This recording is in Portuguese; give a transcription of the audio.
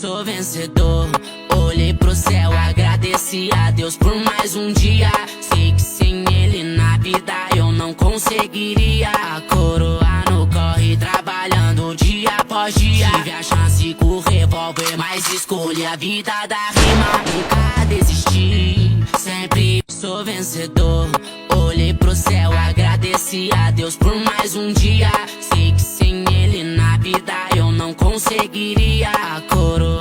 sou vencedor. Olhei pro céu, agradeci a Deus por mais um dia. Sei que sem ele na vida eu não conseguiria. A coroa no corre, trabalhando dia após dia. Tive a chance com o revólver, mas escolhi a vida da rima. Nunca desisti, sempre sou vencedor. Olhei pro céu, agradeci a Deus por mais um dia. Sei que sem ele na vida eu não conseguiria. A coroa